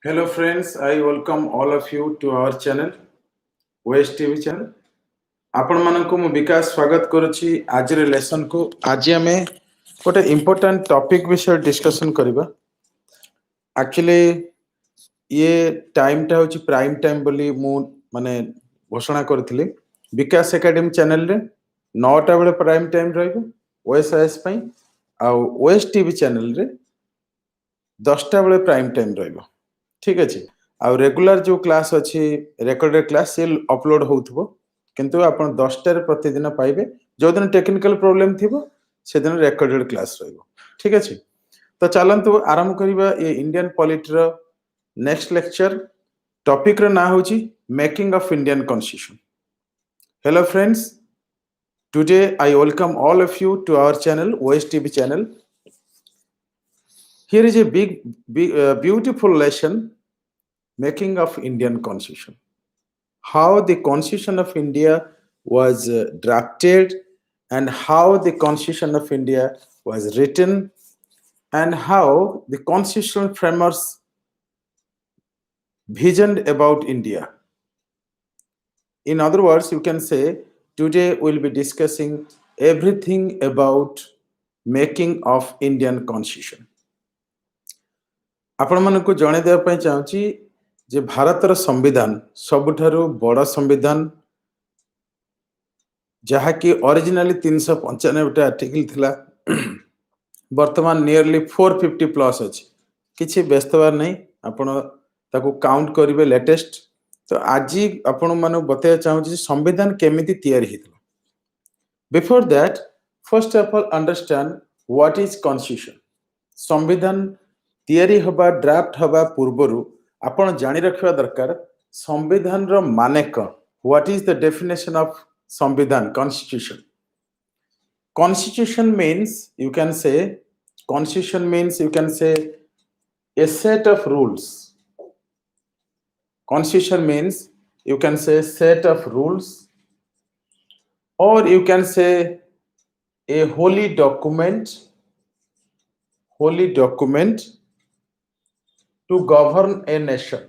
Hello friends, I welcome all of you to our channel, OAS TV channel. आपण मानक मु विकास स्वागत करुछि आज रे लेसन को आज हमें गोटे इम्पोर्टेंट टॉपिक विषय डिस्कशन करबा. एक्चुअली ये टाइम टा होछि प्राइम टाइम बोली मु माने घोषणा करथिले विकास एकेडमी चैनल रे 9टा बेले प्राइम टाइम रहइबो OAS पई आ OAS TV चैनल रे 10टा बेले प्राइम टाइम रहइबो. ठीक अछि. आ रेगुलर जो क्लास अछि रिकॉर्डेड क्लास से अपलोड होउथबो किंतु आपण 10टा रे प्रतिदिन पाइबे. जो दिन टेक्निकल प्रॉब्लम थिबो से दिन रिकॉर्डेड क्लास रहइबो. ठीक अछि. तो चलंतु आरंभ करिबा ए इंडियन पॉलिटी रो नेक्स्ट लेक्चर. टॉपिक रो ना होछि making of Indian constitution. Hello friends, today I welcome all of you to our channel, OAS TV channel. Here is a beautiful lesson, making of Indian Constitution. How the Constitution of India was drafted and how the Constitution of India was written and how the constitutional framers visioned about India. In other words, you can say today we'll be discussing everything about making of Indian Constitution. आपण मानकु जणे देबा पई चाहूची जे भारतर संविधान सबुठारु बड़ संविधान जहा कि originally 395 article थिला वर्तमान नियरली 450 प्लस अछि. किछि व्यस्तवार नहीं, आपण ताकू काउंट करिवे लेटेस्ट. तो आज आपण मानु बते चाहूची संविधान केमिति तयारी हितला. Before that, first of all understand what is constitution. संविधान तयारी हबा ड्राफ्ट हबा पूर्वरु आपण जानि रखिबा दरकार संविधान रो माने क. What is the definition of संविधान, constitution. Constitution means you can say a set of rules. Constitution means you can say set of rules, or you can say a holy document to govern a nation.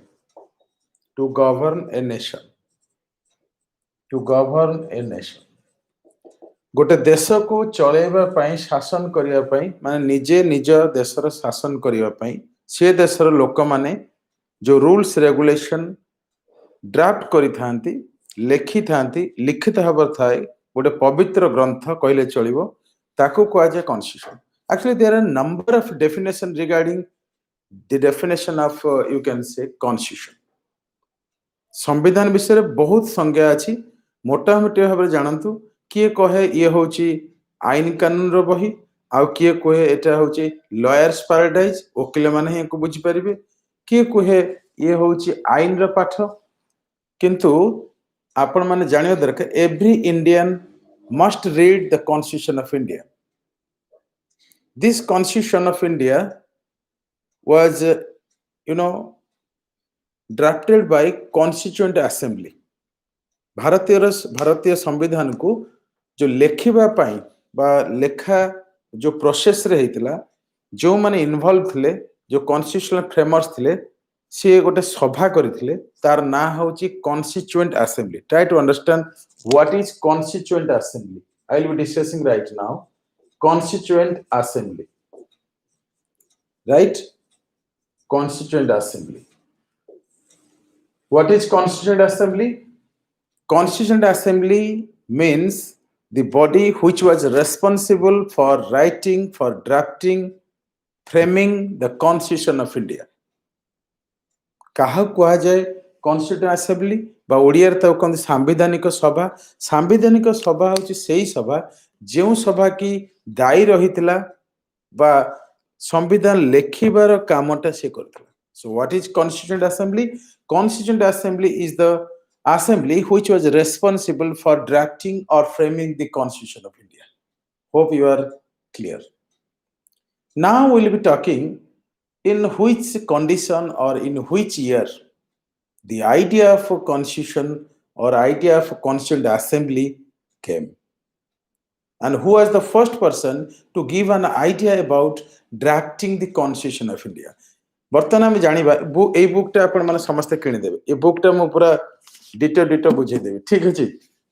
To govern a nation. गोटे देश को चलेबा पई शासन करिया पई माने निजे निज देशर शासन करिया पई से देशर लोक माने जो रूल्स रेगुलेशन ड्राफ्ट करि थांती, लेखि थांती, लिखित हबर थाए गोटे पवित्र ग्रंथ कहले चलिबो, ताकू को आज constitution. Actually there are number of definition regarding the definition of you can say constitution. संविधान विषय बहुत संज्ञा अछि. मोटा मोटी भाबरे जानंतु किए कहे ये होची आईन कानून रो बही, आ किए कहे एटा होची लॉयर्स पैराडाइज, वकील माने हे को बुझी परिबे. किए कहे ये होची आईन रो पाठ. किंतु आपण माने जानियो दरकार every Indian must read the constitution of India. This constitution of India was drafted by Constituent Assembly. भारतीय संविधान को जो लेखिबा पाई बा लेखा जो प्रोसेस रे हेतिला, जो माने इन्वॉल्व थिले, जो कॉन्स्टिट्यूशनल फ्रेमर्स थिले, से गोटे सभा करिथिले. तार ना होची constituent assembly. Try to understand what is constituent assembly. I will be discussing right now constituent assembly. Right, constituent assembly. What is Constituent Assembly? Constituent Assembly means the body which was responsible for writing, for drafting, framing the Constitution of India. काहा कुआ जाए Constituent Assembly बा ओडियार त कोन संवैधानिक सभा. संवैधानिक सभा होची सेही सभा जेउ सभा की दायी रहितला बा संविधान लेखिबार कामटा से करथला. So what is Constituent Assembly? Constituent Assembly is the assembly which was responsible for drafting or framing the Constitution of India. Hope you are clear. Now we will be talking in which condition or in which year the idea of a constitution or idea of a Constituent Assembly came. And who was the first person to give an idea about drafting the Constitution of India. बर्तमान आम जाना ये बुकटा आपण मैंने समस्ते किणीदेवे ये बुकटा मु पूरा डिटो बुझेदेवी ठीक अच्छे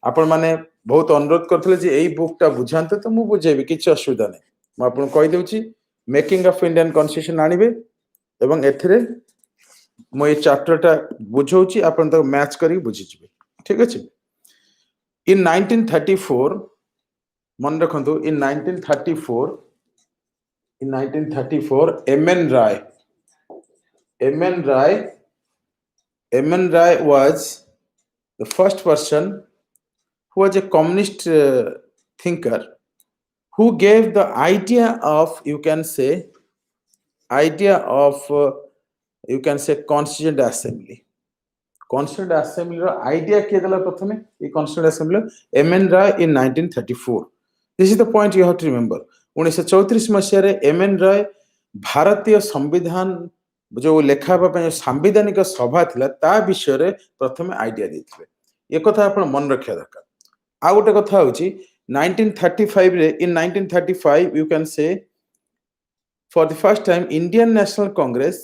आपण मैंने बहुत अनुरोध करते यही बुकटा बुझाते तो मुझे बुझेबी किसी असुविधा नहीं मुझे कहीदे मेकिंग ऑफ इंडियन कॉन्स्टिट्यूशन आनिबे एवं एथिरे मु ये चैप्टरटा बुझाऊँ आपण तो मैच करी बुझीजिबे ठीक अच्छे इन 1934 मन रखु इन 1934 M.N. Rai was the first person who was a communist thinker who gave the idea of you can say constituent assembly. Constituent assembly ro idea kiye dela prathame e constituent assembly M.N. Rai in 1934. This is the point you have to remember. 1934 मसीह रे M.N. Rai भारतीय संविधान जो लेखा सांविधानिक सभा थिला ता विषय रे प्रथम आइडिया देथिले ये कथा आपण मन रखिया दरकार आ गोटे कथा होची 1935 रे इन 1935 you can say for the first time Indian National Congress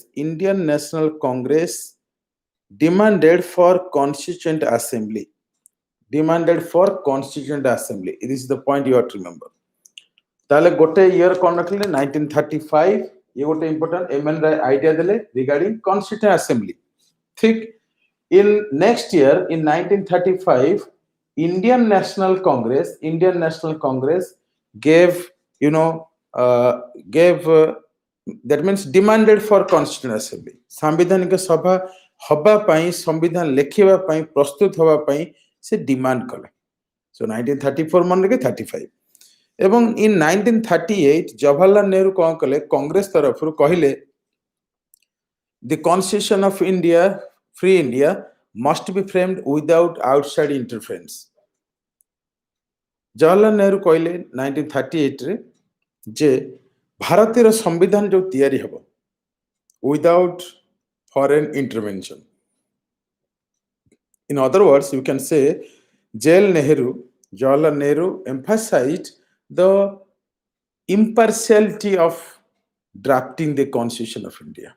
demanded for constituent assembly this is the point you have to remember ताले गोटे ईयर कोन रखले 1935 ये गोटे इंपोर्टेंट M.N. Rai आइडिया देले रिगार्डिंग कॉन्स्टिट्यूएंट असेंबली ठीक in next year in 1935 Indian National Congress gave that means demanded for constituent assembly संवैधानिक सभा हबा पई संविधान लेखिबा पई प्रस्तुत होबा पई से डिमांड कले सो 1934 मन रखे 35 एवं इन 1938 जवाहरलाल नेहरू कौन कले कांग्रेस तरफ कहले the constitution of India free India must be framed without outside interference Jawaharlal Nehru कहले 1938 रे जे भारतीय संविधान जो तैयारी हबो without foreign intervention in other words you can से Jawaharlal Nehru emphasized the impartiality of drafting the Constitution of India.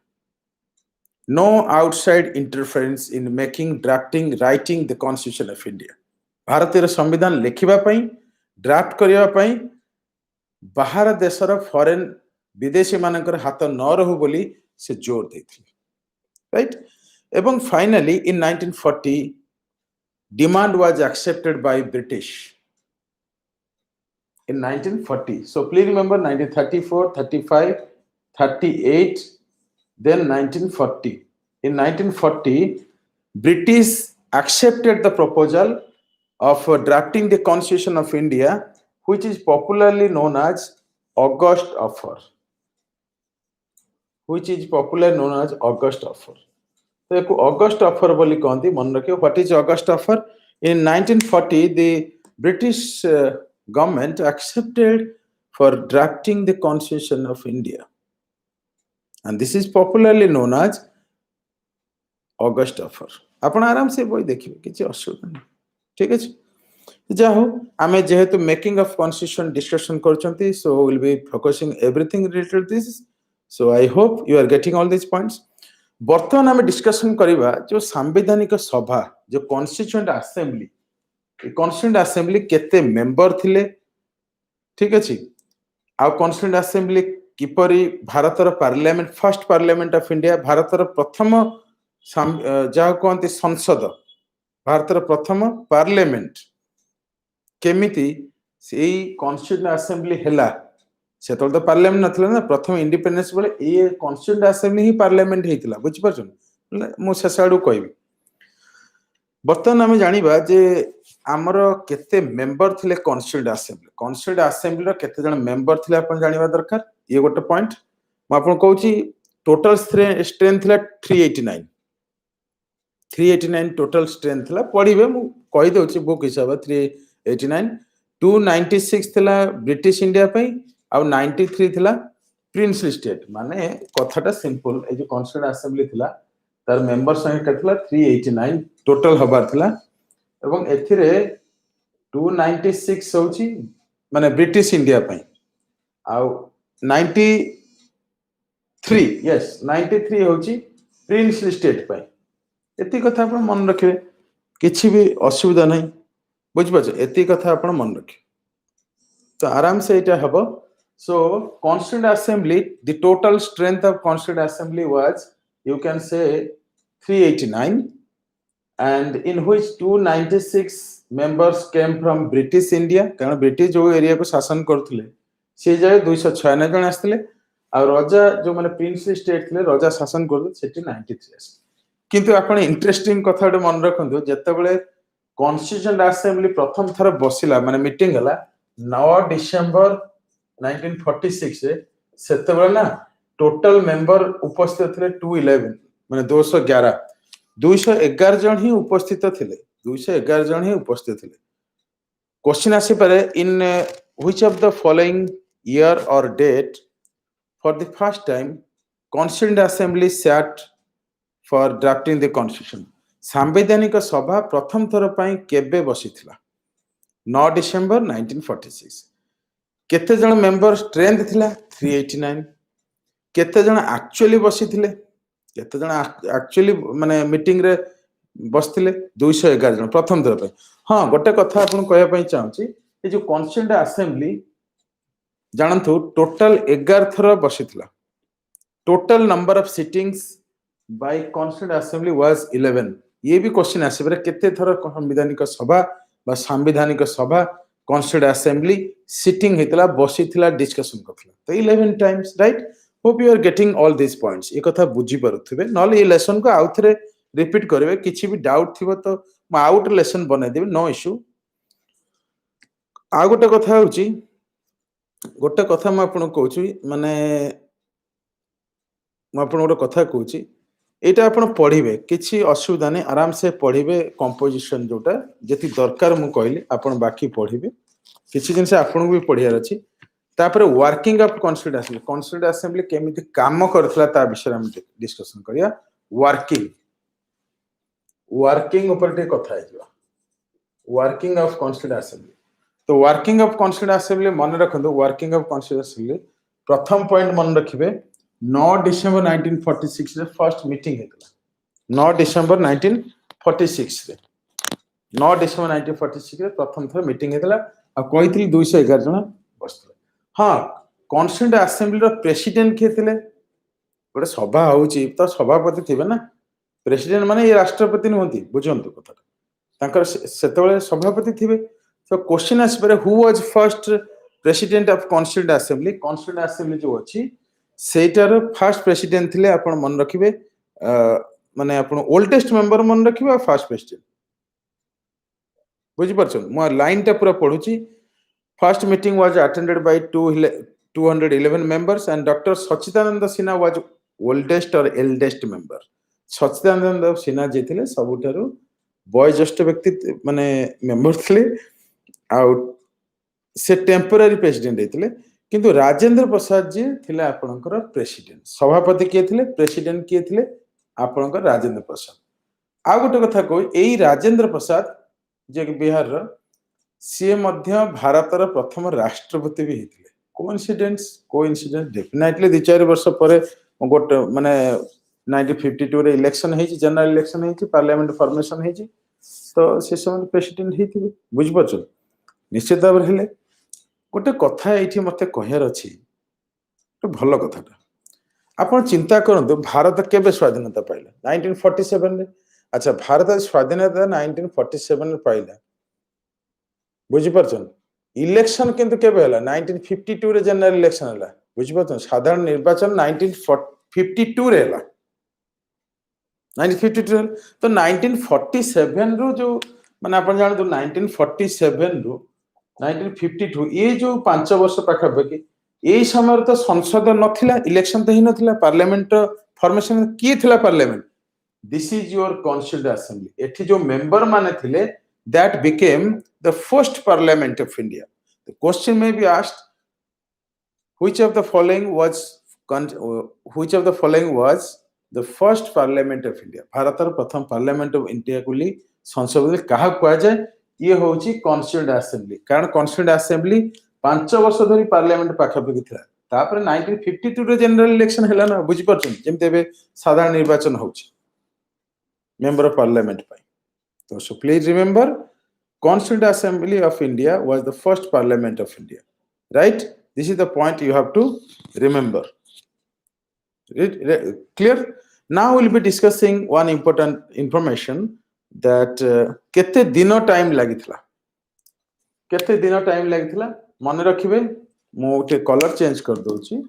No outside interference in drafting, writing the Constitution of India. भारतीय संविधान लिखिबा पई ड्राफ्ट करिया पई बाहर देशर फॉरेन विदेशी मानकर हाथ न रहू बोली से जोर देथिले राइट एवं finally in 1940 demand was accepted by British in 1940 so please remember 1934 35 38 then 1940 in 1940 British accepted the proposal of drafting the Constitution of India which is popularly known as August offer तो August offer बोली कहती मन रखियो what is August offer in 1940 the British government accepted for drafting the constitution of India and this is popularly known as August offer आपण आराम से बोई देखिबे किछि असुविधा नहीं ठीक अछि जा हो आमे जेहेतु मेकिंग ऑफ कॉन्स्टिट्यूशन डिस्कशन करचंती so will be focusing everything related this so I hope you are getting all this points बर्तमान आम डिस्कसन करवा जो सांविधानिक सभा जो कॉन्स्टिट्यूएंट असेंबली केते मेंबर थिले ठीक अछि आ कॉन्स्टिट्यूएंट असेंबली किपरि भारतर parliament first parliament of India भारतर प्रथम जा कोंती संसद भारतर प्रथम पार्लियामेंट केमिति सेई कॉन्स्टिट्यूएंट असेंबली हेला से तो पार्लियामेंट नथिला ना प्रथम इंडिपेंडेंस बोले ये कॉन्स्टिट्यूएंट असेंबली ही पार्लियामेंट हेतिला बुझि परछन मु सेसाडू कहबी बर्तमान आम जानिबा जे आमर केते मेंबर थिले कॉन्स्टिट्यूएंट असेंबली रो केते जण मेंबर थिले आपण जानिबा दरकार ये गोटे पॉइंट म आपण कहूची टोटल स्ट्रेंथ थिला 389 टोटल स्ट्रेंथ थिला पढिबे मु कहि दोची बुक हिसाब 389 296 थिला ब्रिटिश इंडिया पई आ 93 थिला प्रिंसली स्टेट माने कथाटा सिंपल ए जो कॉन्स्टिट्यूएंट असेंबली थिला तार मेंबर संख्या कथला 389 टोटल हबार थिला एवं एथिरे 296 होची माने ब्रिटिश इंडिया पई आ 93 थ्री यस 93 होची प्रिंसली स्टेट पाई एति कथा आपण मन रखिबे किछि भी असुविधा नहीं बुझ पाछ एति कथा आपण मन रखिबे तो आराम से इटा हबो so constituent assembly the total strength of constituent assembly was you can say 389 and in which 296 members came from British India कारण ब्रिटिश जो एरिया को शासन करथिले से जाय 296 जन आस्थिले आ राजा जो माने प्रिंसली स्टेट थिले राजा शासन करले सेठी 93 आस किंतु आपण इंटरेस्टिंग कथा मन रखंतु जेतेबेले कॉन्स्टिट्यूशन असेंबली प्रथम थर बसिला माने मीटिंग हला 9 डिसेंबर 1946 रे सेतेबेले ना टोटल मेंबर उपस्थित थे 211 माने 211 211 जन ही उपस्थित थिले 211 जन ही उपस्थित थिले क्वेश्चन आसी पारे in which of the following year और date for the first time constituent assembly sat for drafting the constitution सांविधानिक सभा प्रथम थर पई केबे बसिथिला 9 डिसेंबर 1946 केते जन मेंबर स्ट्रेंथ थिला 389 केते जन एक्चुअली बसिथिले केते जन एक्चुअली माने मीटिंग रे बसथिले 211 जन प्रथम थर पे हां गोटे कथा आपन कहया पई चाहूची ए जो कॉन्स्टिट्यूएंट असेंबली जानथु टोटल 11 थर बसिथिला total number of sittings by constituent assembly was 11 ये भी क्वेश्चन आसे बरे केते थर संवैधानिक सभा बा संवैधानिक सभा कॉन्स्टिट्यूएंट असेंबली सिटिंग हेतला बसिथिला डिस्कशन करथला तो 11 times right hope you are getting all this points ए कथा बुझी परथुबे नले ए लेसन को आउथरे रिपीट करबे किछि भी डाउट थिबो तो म आउट लेसन बनै देबे नो इश्यू आ गोटे कथा होची गोटे कथा म आपन कहूची माने म आपन गोटे कथा कहूची एटा आपन पढिबे किछि असुविधा नै आराम से पढिबे कंपोजिशन जोटा जेति दरकार मु कहली आपन बाकी पढिबे किछि दिन से आपन भी पढियार अछि तापर वर्किंग ऑफ कॉन्स्टिट्यूएंट असेंबली केमिति काम करथला ता विषय हम डिस्कशन करिया वर्किंग ऊपर ते कथा आइबा वर्किंग ऑफ कॉन्स्टिट्यूएंट असेंबली तो वर्किंग ऑफ कॉन्स्टिट्यूएंट असेंबली मन रखंदो वर्किंग ऑफ कॉन्स्टिट्यूएंट असेंबली प्रथम पॉइंट मन रखिबे 9 डिसेंबर 1946 रे फर्स्ट मीटिंग हेतला 9 डिसेंबर 1946 रे 9 डिसेंबर 1946 रे प्रथम थर मीटिंग हेतला आ कहितली 211 जन बसले हां कॉन्स्टिट्यूएंट असेंबली रो प्रेसिडेंट के थिले गोटे सभा होउची तो सभापति थिबे ना प्रेसिडेंट माने ये राष्ट्रपति नहंती बुझंतु कथा तांकर सेतेबेले सभापति थिबे तो क्वेश्चन आस पर who was first president of constituent assembly जो अछि सेटार फर्स्ट प्रेसिडेंट थिले आपण मन रखिबे माने आपण ओल्डेस्ट मेंबर मन रखिबे फर्स्ट प्रेसिडेंट बुझि परछन मो लाइन टा पूरा पढुची first meeting was attended by 211 members and Dr. Sachidananda Sinha was oldest or eldest member. Sachidananda Sinha जे थिले सबुठारु बयोज्येष्ठ व्यक्ति माने मेंबर थिले आ से टेम्पररी प्रेसिडेंट हेतिले किंतु राजेंद्र प्रसाद जी थिले आपनकर प्रेसिडेंट सभापति के थिले प्रेसिडेंट के थिले आपनकर राजेंद्र प्रसाद आ गोटे कथा को एई राजेंद्र प्रसाद जे बिहार रो सी मध्य भारतर प्रथम राष्ट्रपति भी हेतिले कोइंसिडेंस डेफिनेटली 2-4 वर्ष परे गोटे माने 1952 रे इलेक्शन हेची जनरल इलेक्शन हेची पार्लियामेंट फॉर्मेशन हेची तो से समय प्रेसिडेंट हेतिबे बुझ परछ निश्चित भाव हेले गोटे कथा एठी मते कहयार अछि तो भलो कथाटा आपण चिंता करंतु भारत केबे स्वाधीनता पाइला 1947 रे अच्छा भारत स्वाधीनता 1947 रे पाइला बुझ परछ इलेक्शन किंतु केबे हला 1952 रे जनरल इलेक्शन हला बुझ परछ साधारण निर्वाचन 1952 रे हला 1952 तो 1947 रो जो माने आपण जान तो 1947 रो 1952 ये जो 5 वर्ष पाखा बकी एई समय तो संसद नथिला इलेक्शन तो ही नथिला पार्लियामेंट फॉर्मेशन की थिला parliament this is your constituent assembly एठी जो मेंबर माने थिले that became the first parliament of India. The question may be asked, which of the following was the first parliament of India? भारतर प्रथम parliament of India को ली संसद कहा कुआ जाए ये होची constituent assembly कारण constituent assembly 5 वर्ष धरी parliament पाखा पकी थिला तापर 1952 रे जनरल इलेक्शन हैला ना बुझी परछन जेमते बे साधारण निर्वाचन होछि मेंबर ऑफ पार्लियामेंट पाई so please remember Constituent Assembly of India was the first parliament of India, right? This is the point you have to remember. Clear? Now we'll be discussing one important information that kete dino time lagithla mane rakhibe mo te color change kar douchi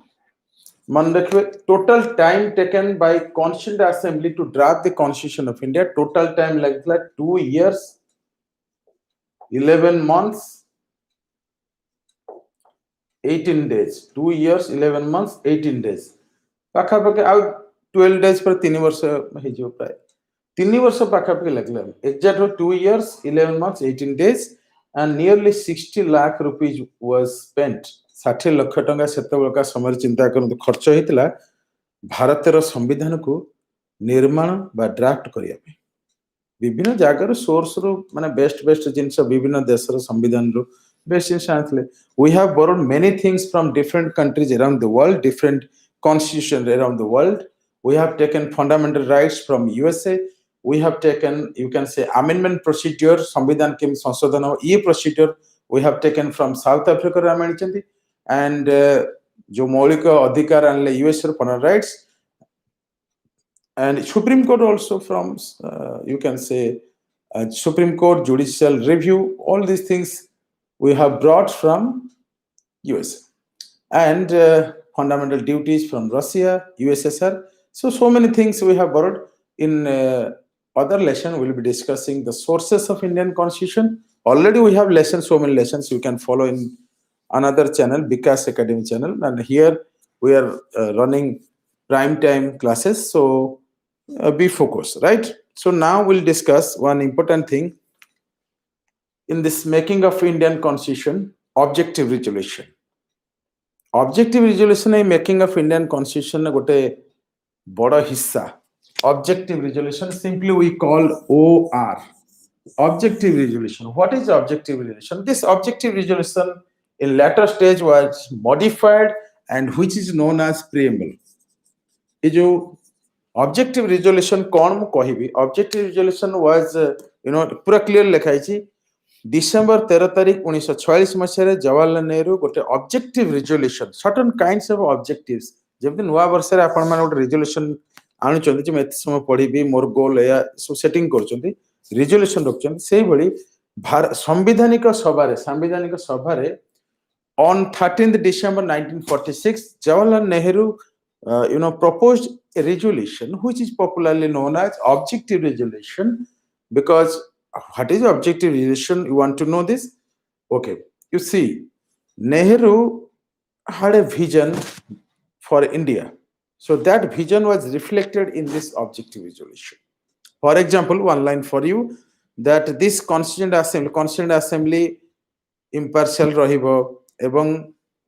mane rakhibe total time taken by Constituent Assembly to draft the Constitution of India total time lagithla 2 years 11 months 18 days 2 years 11 months 18 days पाखा पाखे आउ 12 days पर 3 वर्ष हे जो प्राय 3 वर्ष पाखा पाखे लगला exact 2 years 11 months 18 days and nearly 60 lakh rupees was spent 60 lakh टंका सेते बळका समय चिंता करन खर्च हेतिला भारतर संविधान को निर्माण बा ड्राफ्ट करिया पे विभिन्न जगार सोर्स रो माने बेस्ट जिंस विभिन्न देशर संविधान रो बेस्ट जिंस we have borrowed many things from different countries around the world different constitutions around the world we have taken fundamental rights from USA we have taken you can say amendment procedure संविधान के संशोधन ये procedure we have taken from South Africa रामणचंदी and जो मौलिक अधिकार आणले US row fundamental rights and Supreme Court also from you can say Supreme Court judicial review all these things we have brought from US and fundamental duties from Russia USSR so many things we have borrowed in other lesson we will be discussing the sources of Indian Constitution already we have lessons so many lessons you can follow in another channel Vikas Academy channel and here we are running prime time classes so be focused right so now we'll discuss one important thing in this making of Indian Constitution objective resolution is making of Indian Constitution gote bada hissa objective resolution simply we call OR objective resolution what is objective resolution this objective resolution in later stage was modified and which is known as preamble ये जो objective resolution कौन मु कहिबी objective resolution was पूरा clear लिखाई छी December 13 तारिख 1946 मसिया जवाहरलाल नेहरू गोटे objective resolution certain kinds of objectives जेमति नुवा वर्ष रे आपण माने गोटे रिजोल्यूशन आनु चंदी जे एत समय पढिबी मोर गोल या सो सेटिंग करचंदी रिजोल्यूशन रखचंदी सेही भली संवैधानिक सभा रे on 13th December 1946 Jawaharlal Nehru proposed a resolution which is popularly known as objective resolution because what is objective resolution you want to know this okay you see Nehru had a vision for India so that vision was reflected in this objective resolution for example one line for you that this constituent assembly impartial रहिबो एवं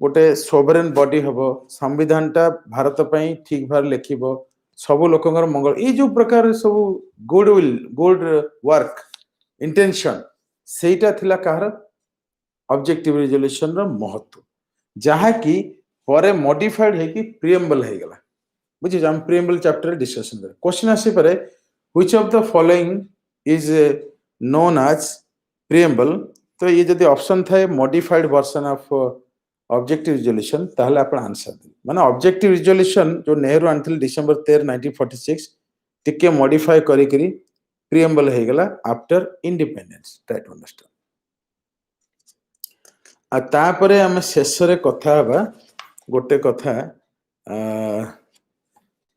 गोटे sovereign body हबो संविधान टा भारत पई ठीक भार लेखिबो सब लोकंगर मंगल ए जो प्रकार सब गुड वर्क इंटेंशन सेटा थिला कहर ऑब्जेक्टिव रिजोल्यूशन रो महत्व जहा कि परे मॉडिफाइड है कि प्रीएम्बल है गला बुझि हम प्रीएम्बल चैप्टर डिस्कशन करे क्वेश्चन आसी परे which of the following is known as preamble तो ये जदि ऑप्शन थाए modified version of objective resolution ताहले आपण आंसर दे माने ऑब्जेक्टिव रिजोल्यूशन जो नेहरू आनथिल डिसेंबर 13 1946 टिके मॉडिफाई करी करी प्रीएम्बल हे गला after independence try to understand आ तापरे हम शेष रे कथा हबा गोटे कथा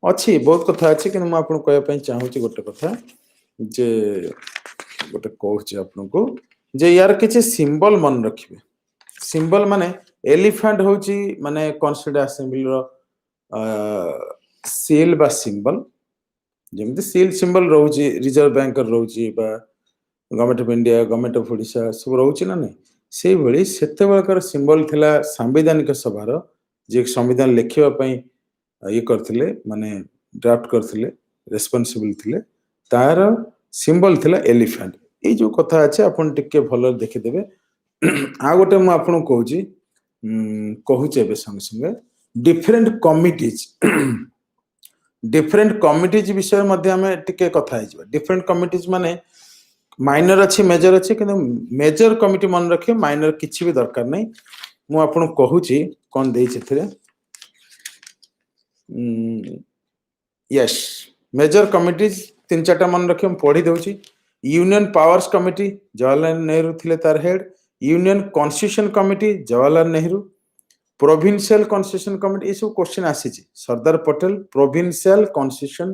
अछि बहुत कथा अछि कि हम आपन कहय पई चाहू छी गोटे कथा जे गोटे कहू छी आपन को जे यार किछि सिंबल मन रखिबे सिंबल माने एलिफेंट होची माने कॉन्स्टिट्यूएंट असेंबली रो सील बा सिंबल जेमति सील सिंबल रहउची रिजर्व बैंक रहउची बा government of India government of Odisha सब रहउची ना नै सेही भली सेते बळकर सिंबल थिला संवैधानिक सभार जे संविधान लेखिबा पई ये करथिले माने ड्राफ्ट करथिले रेस्पोंसिबल थिले तार सिंबल थिला एलिफेंट ए जो कथा আছে आपण टिके भलो देखि देबे आ गोटे म आपण कहूची कहूचे बे संग संग डिफरेंट कमिटीज विषय मध्ये आमे टिके कथा हिजबा डिफरेंट कमिटीज माने माइनर अच्छी मेजर अच्छी किंतु मेजर कमिटी मन रखे माइनर किछि भी दरकार नहीं मु आपन कहूची कोन देई छथिरे यस मेजर कमिटीज तीन चारटा मन रखे पढ़ी दउची union powers committee Jawaharlal Nehru थिले तार head union constitution committee Jawaharlal Nehru provincial constitution committee ये सब क्वेश्चन आसी Sardar Patel provincial constitution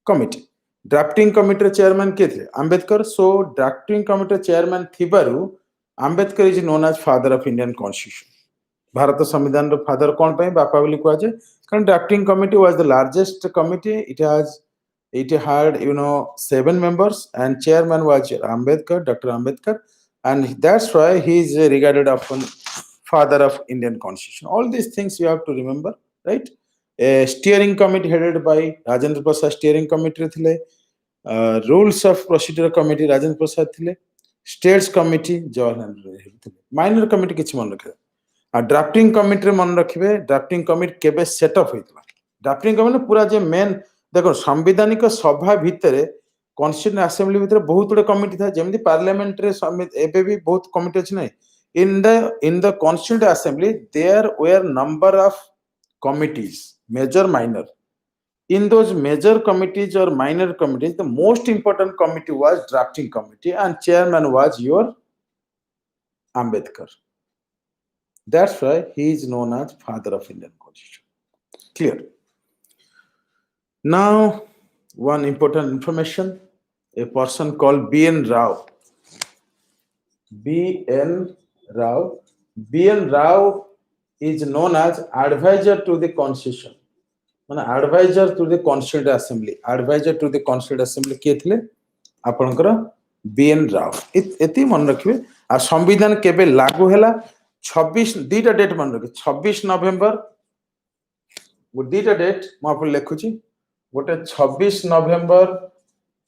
committee drafting committee chairman किए थे Ambedkar so drafting committee chairman थिबारु Ambedkar is known as father of Indian constitution Bharat संविधान रो फादर कोन पय बापा बोली कुआ जे कारण drafting committee was the largest committee it had 7 members and chairman was Dr. Ambedkar, and that's why he is regarded often father of Indian constitution. All these things you have to remember, right? A steering committee headed by Rajendra Prasad steering committee thile, rules of procedure committee Rajendra Prasad thile, states committee Jawaharlal Nehru thile. Minor committee kichhi मन रखे आ drafting committee मन रखिबे drafting committee केबे setup होइतला drafting committee पूरा जे main देखो संवैधानिक सभा भितर constitution assembly भितर बहुत गुडे कमिटी था जेमति पार्लियामेंट रे एबे भी बहुत कमिटी अछि नै in the constituent assembly there were number of committees major minor in those major committees or minor committees the most important committee was drafting committee and chairman was your Ambedkar. That's why he is known as father of Indian constitution. Clear? Now one important information, a person called B.N. Rao. B.N. Rao is known as advisor to the constitution. Advisor to the constituent assembly. Advisor to the constituent assembly किए थिले आपनकर B.N. Rao. एति मन रखिबे आ संविधान केबे लागू हैला 26 दीटा date मन रखि 26 नवंबर वो दीटा डेट म आपन लेखुची गोटे 26 नवंबर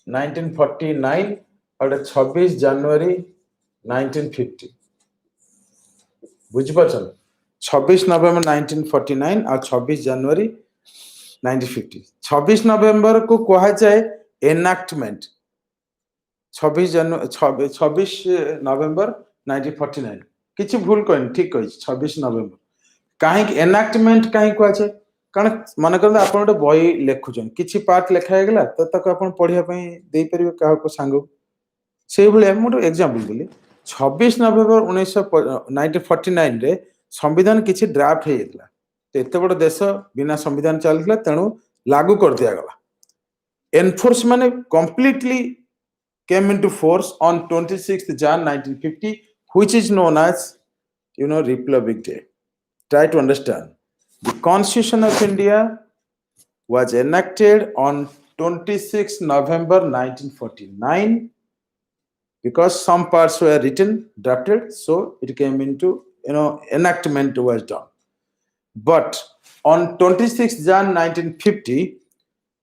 1949 और 26 जनवरी 1950 बुझी परछन 26 नवंबर 1949 और 26 जनवरी 1950 26 नवंबर को कहा जाए एनैक्टमेंट 26 नवंबर 1949 किछि भूल कहिन ठीक कहि 26 नवंबर काहे एनैक्टमेंट काहे को আছে कारण मन कर आपण गोटे बही लेखुछन किछि पार्ट लेखा हे गेला तो तक आपण पढिया पई देई परिबे काहा को सांगो सेही भले हम एग्जांपल देली 26 नवंबर 1949 रे संविधान किछि ड्राफ्ट हे गेला एते बड़ देश बिना संविधान चलथिला तेनु लागू कर दिया गला एनफोर्स माने completely came into force on 26th Jan 1950 which is known as Republic Day. Try to understand. The Constitution of India was enacted on 26 November 1949 because some parts were written, drafted, so it came into, enactment was done. But on 26 Jan 1950,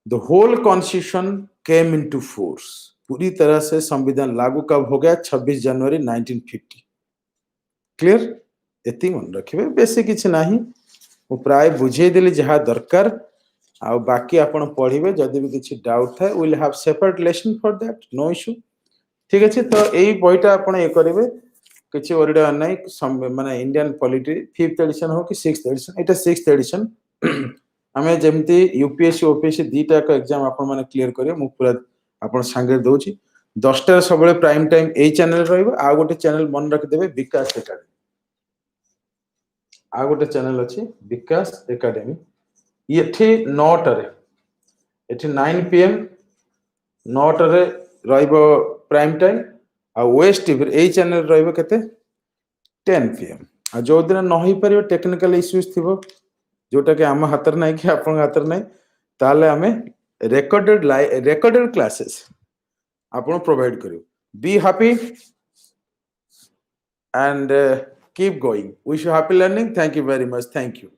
the whole Constitution came into force. पूरी तरह से संविधान लागू कब हो गया 26 जनवरी 1950 clear एति मन रखिबे बेसी किछ नाही मु प्राय बुझे देली जहा दरकार आ बाकी आपण पढिबे जदी भी किछ डाउट थाए we will have separate lesson for that no issue ठीक अछि तो एई बहिटा आपण ए करिवे किछ ओरिडा नै माने इंडियन पॉलिटी 5th एडिशन हो कि 6th एडिशन एटा 6th एडिशन हमें जेमती यूपीएससी ओपीएससी दीटा का एग्जाम आपण माने क्लियर करियो मु पूरा आपण संगे दउची 10 टा सबले प्राइम टाइम ए चैनल रहइबो आ गोटे चैनल मन रख देबे विकास एकेडमी आ गोटे चैनल अछि विकास एकेडमी एठी 9 रे एठी 9 pm 9 रे रहइबो प्राइम टाइम आ ओएस टीवी ए चैनल रहइबो केते 10 pm आ जो दिन न होई परिबो टेक्निकल इश्यूज थिबो जोटा के हम हातर नै कि आपन हातर नै ताले हमें recorded classes आपण प्रोवाइड करियो be happy and keep going wish you happy learning thank you very much thank you